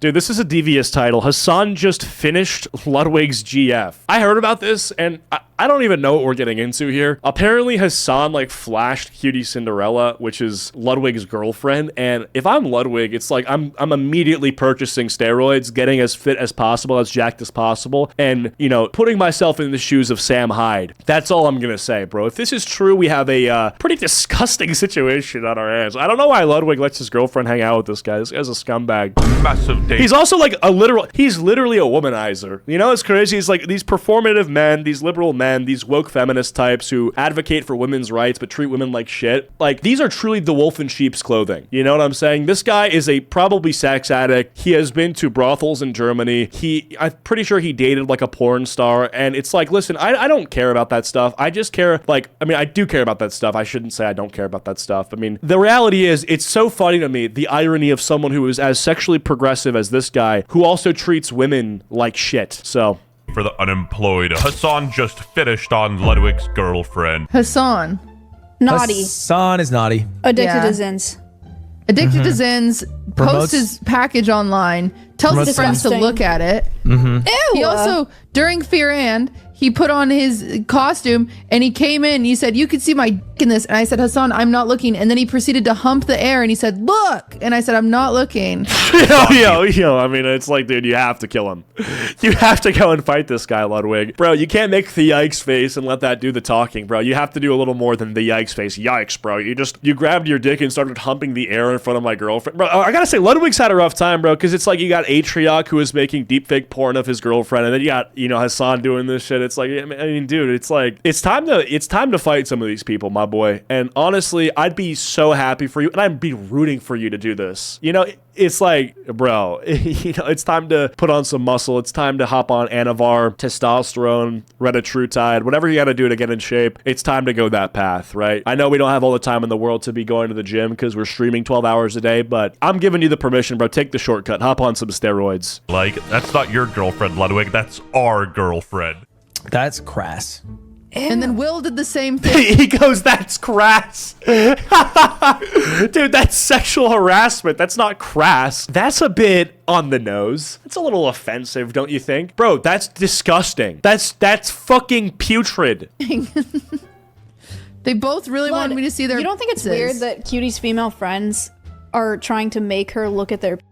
Dude, this is a devious title. Hassan just finished Ludwig's GF. I heard about this, and I don't even know what we're getting into here. Apparently, Hassan, like, flashed Cutie Cinderella, which is Ludwig's girlfriend, and if I'm Ludwig, it's like I'm immediately purchasing steroids, getting as fit as possible, as jacked as possible, and, you know, putting myself in the shoes of Sam Hyde. That's all I'm gonna say, bro. If this is true, we have a pretty disgusting situation on our hands. I don't know why Ludwig lets his girlfriend hang out with this guy. This guy's a scumbag. Massive. He's also like he's literally a womanizer. You know, it's crazy. He's like these performative men, these liberal men, these woke feminist types who advocate for women's rights but treat women like shit. Like, these are truly the wolf in sheep's clothing. You know what I'm saying? This guy is a probably sex addict. He has been to brothels in Germany. I'm pretty sure he dated like a porn star. And it's like, listen, I don't care about that stuff. I just care, like, I mean, I do care about that stuff. I shouldn't say I don't care about that stuff. I mean, the reality is, it's so funny to me, the irony of someone who is as sexually progressive as this guy, who also treats women like shit. So, for the unemployed, Hassan just finished on Ludwig's girlfriend. Hassan. Naughty. Hassan is naughty. Addicted to Zins. Addicted to Zins. Posts his package online. Tells his friends to look at it. Ew. He also, during Fear and, he put on his costume and he came in and he said, "You could see my dick in this." And I said, "Hassan, I'm not looking." And then he proceeded to hump the air and he said, "Look." And I said, "I'm not looking." yo, I mean, it's like, dude, you have to kill him. You have to go and fight this guy, Ludwig. Bro, you can't make the yikes face and let that do the talking, bro. You have to do a little more than the yikes face. Yikes, bro. You grabbed your dick and started humping the air in front of my girlfriend. Bro, I gotta say, Ludwig's had a rough time, bro, because it's like you got Acheeto, who is making deepfake porn of his girlfriend, and then you got, you know, Hassan doing this shit. It's like, I mean, dude, it's like, it's time to fight some of these people, my boy. And honestly, I'd be so happy for you, and I'd be rooting for you to do this. You know, it's like, bro, you know, it's time to put on some muscle. It's time to hop on Anavar, testosterone, retatrutide, whatever you got to do to get in shape. It's time to go that path, right? I know we don't have all the time in the world to be going to the gym because we're streaming 12 hours a day, but I'm giving you the permission, bro. Take the shortcut. Hop on some steroids. Like, that's not your girlfriend, Ludwig. That's our girlfriend. That's crass. And then Will did the same thing. He goes, "That's crass." Dude, that's sexual harassment. That's not crass. That's a bit on the nose. It's a little offensive, don't you think? Bro, that's disgusting. That's fucking putrid. They both really wanted me to see their. You don't think it's penises. weird that Cutie's female friends are trying to make her look at their penises?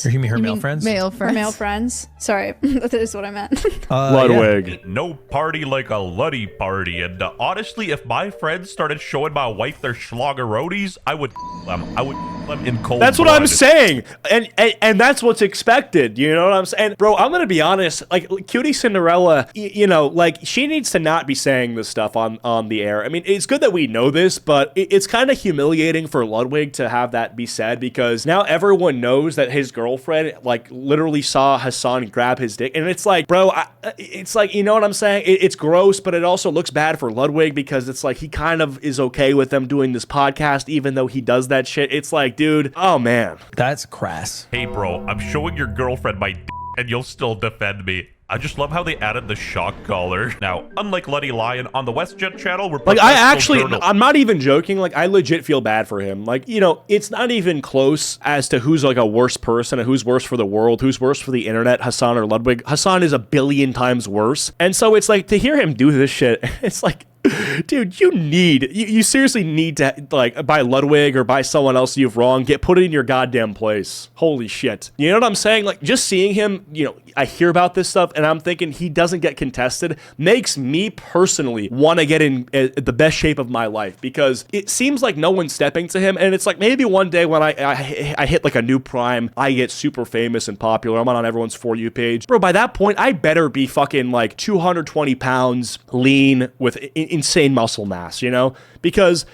You mean her male friends? Male Her friends. male friends? Sorry, that is what I meant. Ludwig. Ain't no party like a Luddy party. And honestly, if my friends started showing my wife their schlagerotis, I would them in cold That's what blood. I'm saying. And that's what's expected. You know what I'm saying? Bro, I'm going to be honest. Like, Cutie Cinderella, you know, like, she needs to not be saying this stuff on the air. I mean, it's good that we know this, but it's kind of humiliating for Ludwig to have that be said, because now everyone knows that his girlfriend, like, literally saw Hassan grab his dick. And it's like, bro, it's like, you know what I'm saying? It's gross, but it also looks bad for Ludwig, because it's like he kind of is okay with them doing this podcast, even though he does that shit. It's like, dude, oh man. That's crass. Hey, bro, I'm showing your girlfriend my and you'll still defend me. I just love how they added the shock collar. Now, unlike Luddy Lion, on the WestJet channel, we're like, I'm not even joking. Like, I legit feel bad for him. Like, you know, it's not even close as to who's like a worse person and who's worse for the world, who's worse for the internet, Hassan or Ludwig. Hassan is a billion times worse. And so it's like, to hear him do this shit, it's like, dude, you seriously need to, like, by Ludwig or by someone else you've wronged, get put in your goddamn place. Holy shit. You know what I'm saying? Like, just seeing him, you know, I hear about this stuff and I'm thinking he doesn't get contested makes me personally want to get in the best shape of my life, because it seems like no one's stepping to him. And it's like, maybe one day when I hit like a new prime, I get super famous and popular, I'm on everyone's For You page. Bro, by that point, I better be fucking like 220 pounds, lean, with insane muscle mass, you know? Because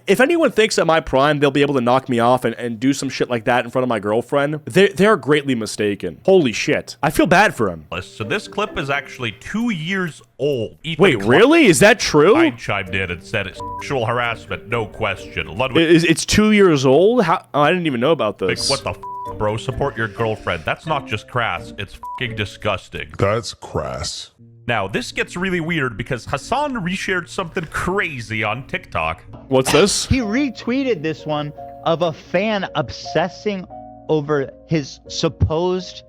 if anyone thinks at my prime they'll be able to knock me off and do some shit like that in front of my girlfriend, they're greatly mistaken. Holy shit. I feel bad for him. So this clip is actually 2 years old. Wait, really? Is that true? I chimed in and said it's sexual harassment, no question. Ludwig, It's 2 years old? How? Oh, I didn't even know about this. what the f, bro? Support your girlfriend. That's not just crass, it's f***ing disgusting. That's crass. Now, this gets really weird because Hassan reshared something crazy on TikTok. What's this? He retweeted this one of a fan obsessing over his supposed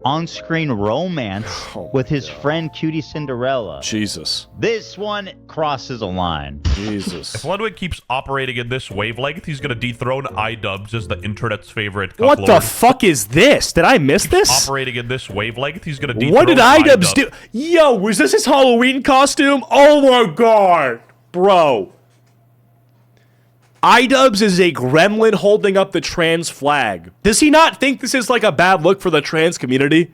on-screen romance with his friend Cutie Cinderella. Jesus. This one crosses a line. Jesus. If Ludwig keeps operating in this wavelength, he's gonna dethrone iDubbbz as the internet's favorite What cucklord. the fuck is this? Did I miss this? Operating in this wavelength, he's gonna dethrone What did iDubbbz do? Yo, was this his Halloween costume? Oh my god. Bro. iDubbbz is a gremlin holding up the trans flag. Does he not think this is like a bad look for the trans community?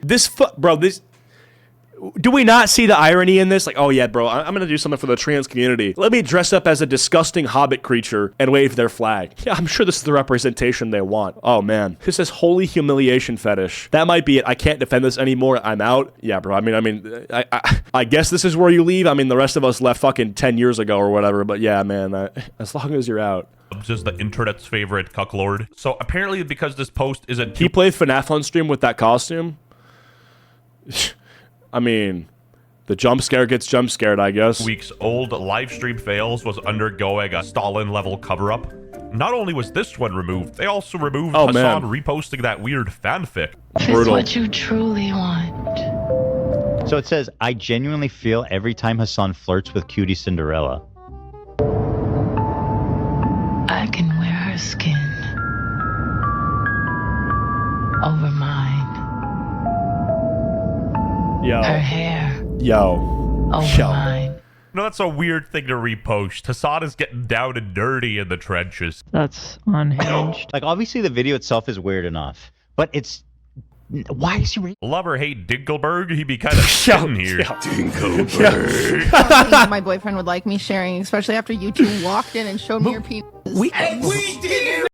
Do we not see the irony in this? Like, oh yeah, bro, I'm gonna do something for the trans community. Let me dress up as a disgusting hobbit creature and wave their flag. Yeah, I'm sure this is the representation they want. Oh man, this is holy humiliation fetish. That might be it. I can't defend this anymore. I'm out. Yeah, bro. I guess this is where you leave. I mean, the rest of us left fucking 10 years ago or whatever. But yeah, man, as long as you're out. Is the internet's favorite cucklord. So apparently, because this post isn't He played FNAF on stream with that costume. I mean, the jump scare gets jump scared, I guess. weeks old, live stream fails was undergoing a Stalin level cover up. Not only was this one removed, they also removed Hassan reposting that weird fanfic. Brutal. It's what you truly want. So it says, I genuinely feel every time Hassan flirts with Cutie Cinderella. I can wear her skin over mine. Yo. Her hair over mine. No, that's a weird thing to repost. Hassan is getting down and dirty in the trenches. That's unhinged. Like, obviously the video itself is weird enough, but it's... Why is he... Love or hate Dinkelberg? He'd be kind of sitting here. I don't think my boyfriend would like me sharing, especially after you two walked in and showed me your penis. We did.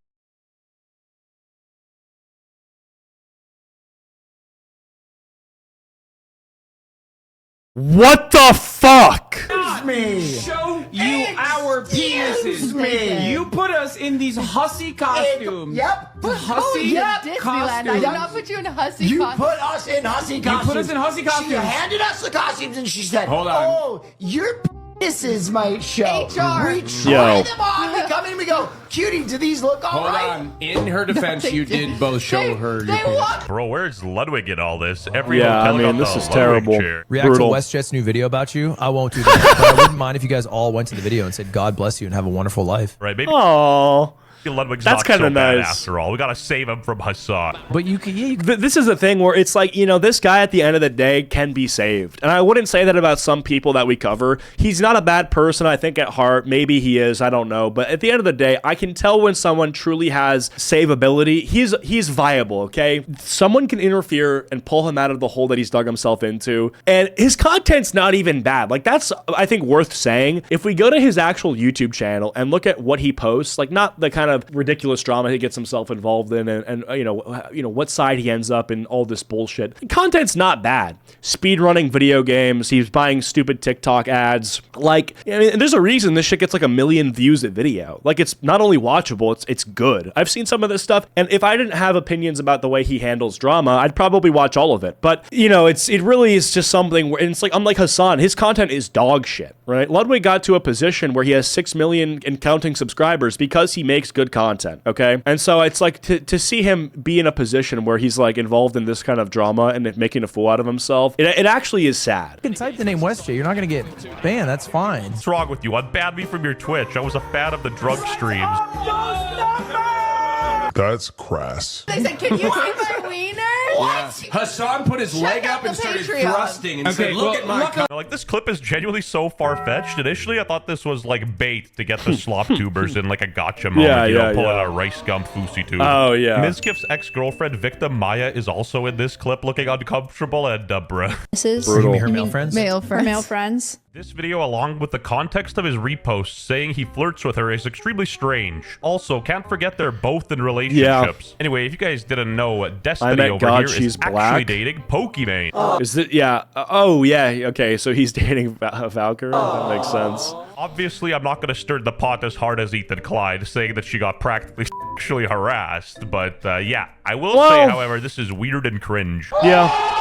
What the fuck? Show you our penises. Me. You put us in these hussy costumes. Yep. Hussy Disneyland. costumes. I did not put you in a hussy You costume. put us in hussy costumes. You put us in hussy costumes. She handed us the costumes and she said, Hold on. "Oh, your penises might show." HR. We try them on. We come in and we go, "Cutie, do these look all Hold right?" on. In her defense, you did both show her your penis. Bro, where's Ludwig in all this? Every Yeah, hotel I mean, got this the is Ludwig terrible. chair. React Brutal. to WestJet's new video about you. I won't do that. But I wouldn't mind if you guys all went to the video and said, God bless you and have a wonderful life. Right, maybe Aww. Ludwig's That's not so kinda bad nice. after all. We gotta save him from Hassan. But you can, This is the thing where it's like, you know, this guy at the end of the day can be saved. And I wouldn't say that about some people that we cover. He's not a bad person, I think, at heart. Maybe he is, I don't know. But at the end of the day, I can tell when someone truly has savability. He's viable, okay? Someone can interfere and pull him out of the hole that he's dug himself into. And his content's not even bad. Like, that's, I think, worth saying. If we go to his actual YouTube channel and look at what he posts, like, not the kind of ridiculous drama he gets himself involved in and you know what side he ends up in, all this bullshit. The content's not bad. Speed running video games, he's buying stupid TikTok ads. Like, I mean, there's a reason this shit gets like 1 million views a video. Like, it's not only watchable, it's good. I've seen some of this stuff, and if I didn't have opinions about the way he handles drama, I'd probably watch all of it. But you know, it really is just something where it's like, unlike Hassan, his content is dog shit, right? Ludwig got to a position where he has 6 million and counting subscribers because he makes good content, okay? And so it's like to see him be in a position where he's like involved in this kind of drama and making a fool out of himself, it actually is sad. you can type the name WestJet. You're not going to get banned. That's fine. What's wrong with you? Unban me from your Twitch. I was a fan of the drug streams. That's crass. They said, "Can you see my wiener?" What? Hassan put his leg out up the and started Patreon. thrusting and said, "Look at my." Like, this clip is genuinely so far-fetched. Initially, I thought this was like bait to get the slop tubers in like a gotcha moment. Pulling a rice gum fousey tube. Oh, yeah. Mizkif's ex-girlfriend, Victim Maya, is also in this clip looking uncomfortable, and bruh. This is Brutal. Her male friends? Male her friends. male friends. This video, along with the context of his reposts saying he flirts with her, is extremely strange. Also, can't forget they're both in relationships. Anyway, if you guys didn't know, Destiny met over God, here she's is actually black. dating Pokimane. Is it? Yeah. Oh, yeah. Okay, so he's dating Valkyrie. That makes sense. Obviously, I'm not going to stir the pot as hard as Ethan Clyde, saying that she got practically sexually harassed. But yeah, I will say, however, this is weird and cringe. Yeah.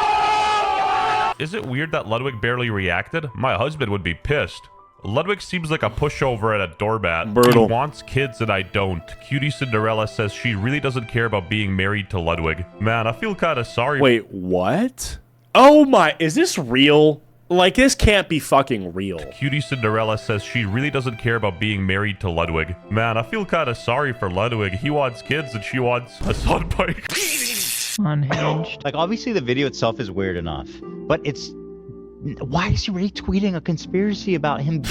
Is it weird that Ludwig barely reacted? My husband would be pissed. Ludwig seems like a pushover and a doormat. Brutal. He wants kids and I don't. Cutie Cinderella says she really doesn't care about being married to Ludwig. Man, I feel kind of sorry. Wait, what? Oh my, is this real? Like, this can't be fucking real. Cutie Cinderella says she really doesn't care about being married to Ludwig. Man, I feel kind of sorry for Ludwig. He wants kids and she wants a son bike. Unhinged. Like, obviously the video itself is weird enough, but it's... Why is he retweeting a conspiracy about him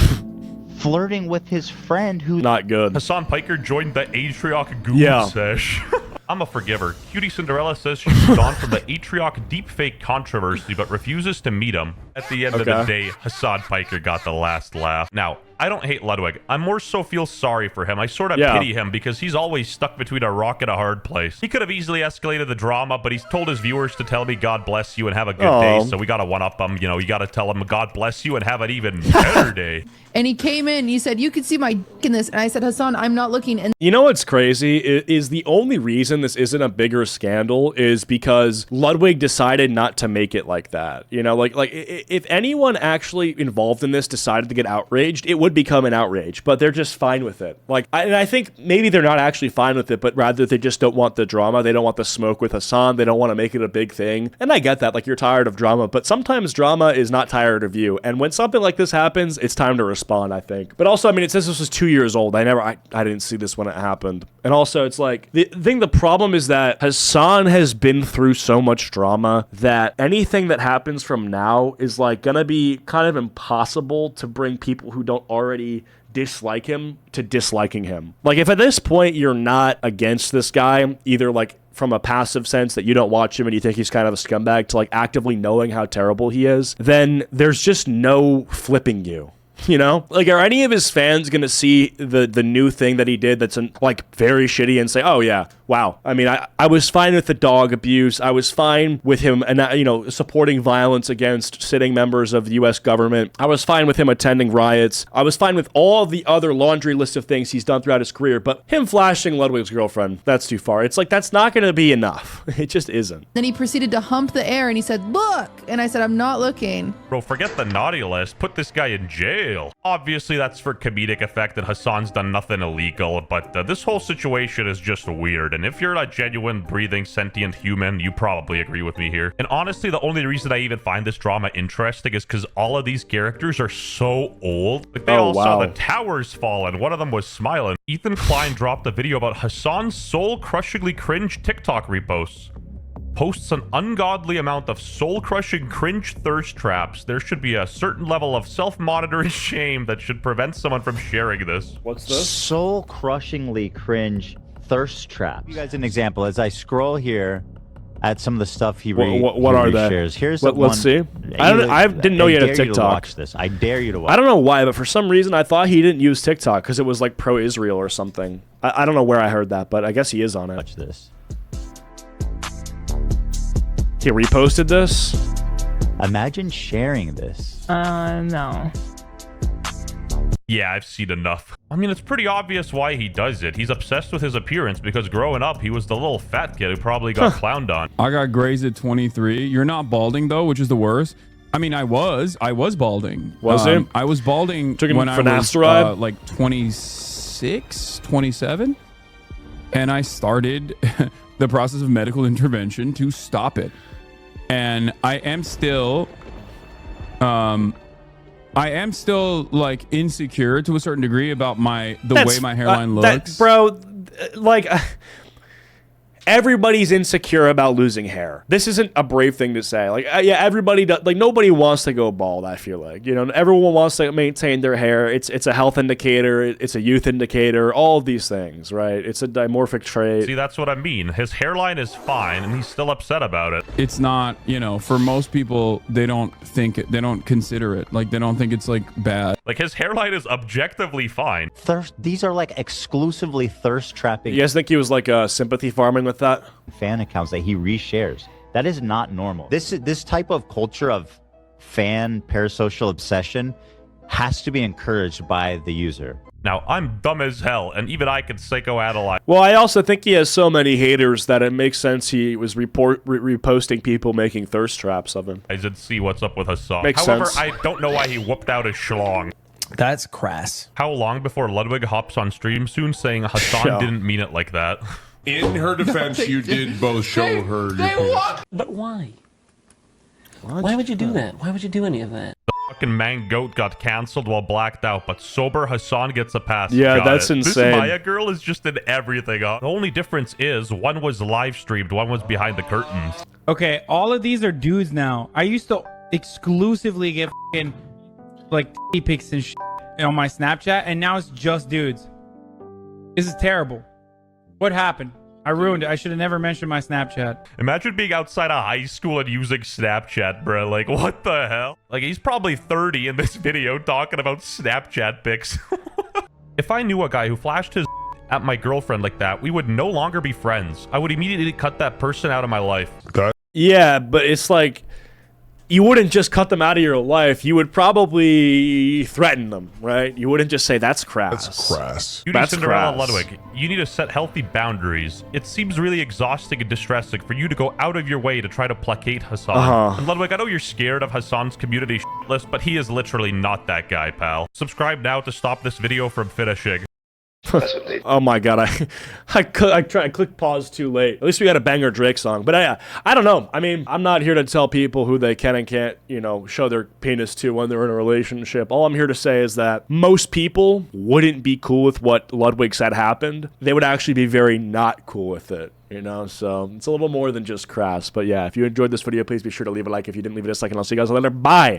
flirting with his friend who... Not good. Hassan Piker joined the Atrioc Goon Sesh. I'm a forgiver. Cutie Cinderella says she's gone from the Atrioc deepfake controversy, but refuses to meet him. At the end of the day, Hassan Piker got the last laugh. Now, I don't hate Ludwig. I more so feel sorry for him. I sort of pity him because he's always stuck between a rock and a hard place. He could have easily escalated the drama, but he's told his viewers to tell me God bless you and have a good day, so we gotta one-up him. You know, you gotta tell him God bless you and have an even better day. And he came in, he said, you could see my in this. And I said, Hassan, I'm not looking. And you know what's crazy is the only reason this isn't a bigger scandal is because Ludwig decided not to make it like that. You know, like if anyone actually involved in this decided to get outraged, it would become an outrage, but they're just fine with it. Like, and I think maybe they're not actually fine with it, but rather they just don't want the drama. They don't want the smoke with Hassan. They don't want to make it a big thing. And I get that, like, you're tired of drama, but sometimes drama is not tired of you. And when something like this happens, it's time to respond, I think. But also, I mean, it says this was 2 years old. I didn't see this when it happened. And also, it's like, the problem is that Hassan has been through so much drama that anything that happens from now is like gonna be kind of impossible to bring people who don't already dislike him to disliking him. Like, if at this point you're not against this guy, either like from a passive sense that you don't watch him and you think he's kind of a scumbag, to like actively knowing how terrible he is, then there's just no flipping you. You know, like, are any of his fans gonna see the new thing that he did that's like very shitty and say, oh yeah, wow, I mean, I was fine with the dog abuse, I was fine with him and you know, supporting violence against sitting members of the US government, I was fine with him attending riots, I was fine with all the other laundry list of things he's done throughout his career, but him flashing Ludwig's girlfriend, that's too far. It's like, that's not gonna be enough. It just isn't. then he proceeded to hump the air and he said, look. And I said, I'm not looking. Bro, forget the naughty list. Put this guy in jail. Obviously, that's for comedic effect that Hassan's done nothing illegal, but this whole situation is just weird. And if you're a genuine, breathing, sentient human, you probably agree with me here. And honestly, the only reason I even find this drama interesting is because all of these characters are so old. Like, they all saw the towers fall, and one of them was smiling. Ethan Klein dropped a video about Hassan's soul-crushingly cringe TikTok reposts. Posts an ungodly amount of soul-crushing cringe thirst traps. There should be a certain level of self-monitoring shame that should prevent someone from sharing this. What's this? Soul-crushingly cringe thirst trap. You guys an example as I scroll here at some of the stuff he what are they? shares. Here's let's see. I didn't know you had a TikTok. Watch this. I dare you to watch. I don't know why, but for some reason I thought he didn't use TikTok because it was like pro-Israel or something. I don't know where I heard that, but I guess he is on it. Watch this. He reposted this? Imagine sharing this. No. Yeah, I've seen enough. I mean, it's pretty obvious why he does it. He's obsessed with his appearance because growing up, he was the little fat kid who probably got clowned on. I got grazed at 23. You're not balding, though, which is the worst. I mean, I was balding. Was it? I was balding when I was like 26, 27. And I started the process of medical intervention to stop it. And I am still like insecure to a certain degree about the way my hairline looks. Bro, like everybody's insecure about losing hair. This isn't a brave thing to say. Like, yeah, everybody does. Like, nobody wants to go bald, I feel like. You know, everyone wants to maintain their hair. It's a health indicator. It's a youth indicator. All of these things, right? It's a dimorphic trait. See, that's what I mean. His hairline is fine, and he's still upset about it. It's not, you know, for most people, they don't consider it. Like, they don't think it's, like, bad. Like, his hairline is objectively fine. These are, like, exclusively thirst-trapping. You guys think he was, like, sympathy farming with that? Fan accounts that he reshares. That is not normal. This type of culture of fan parasocial obsession has to be encouraged by the user. Now, I'm dumb as hell, and even I can psychoanalyze. Well, I also think he has so many haters that it makes sense he was reposting people making thirst traps of him. I did see what's up with Hassan. Makes However, sense. I don't know why he whooped out his schlong. That's crass. How long before Ludwig hops on stream soon saying Hassan didn't mean it like that? In her defense, you did both show her your penis. But why? Why would you do that? Why would you do any of that? Fucking man goat got cancelled while blacked out, but sober Hassan gets a pass. Yeah, Got that's it. insane. This Maya girl is just in everything. The only difference is one was live streamed, one was behind the curtains. Okay, all of these are dudes now. I used to exclusively get fucking like pics and shit on my Snapchat, and now it's just dudes. This is terrible. What happened? I ruined it. I should have never mentioned my Snapchat. Imagine being outside of high school and using Snapchat, bro. Like, what the hell? Like, he's probably 30 in this video talking about Snapchat pics. If I knew a guy who flashed his at my girlfriend like that, we would no longer be friends. I would immediately cut that person out of my life. Yeah, but it's like, you wouldn't just cut them out of your life. You would probably threaten them, right? You wouldn't just say, that's crass. That's crass. Beauty Cinderella Ludwig, you need to set healthy boundaries. It seems really exhausting and distressing for you to go out of your way to try to placate Hassan. And Ludwig, I know you're scared of Hassan's community list, but he is literally not that guy, pal. Subscribe now to stop this video from finishing. Oh my god, I clicked pause too late. At least we got a banger Drake song. But I don't know. I mean, I'm not here to tell people who they can and can't, you know, show their penis to when they're in a relationship. All I'm here to say is that most people wouldn't be cool with what Ludwig said happened. They would actually be very not cool with it. You know, so it's a little more than just crass. But yeah, if you enjoyed this video, please be sure to leave a like. If you didn't, leave it a second. I'll see you guys later. Bye.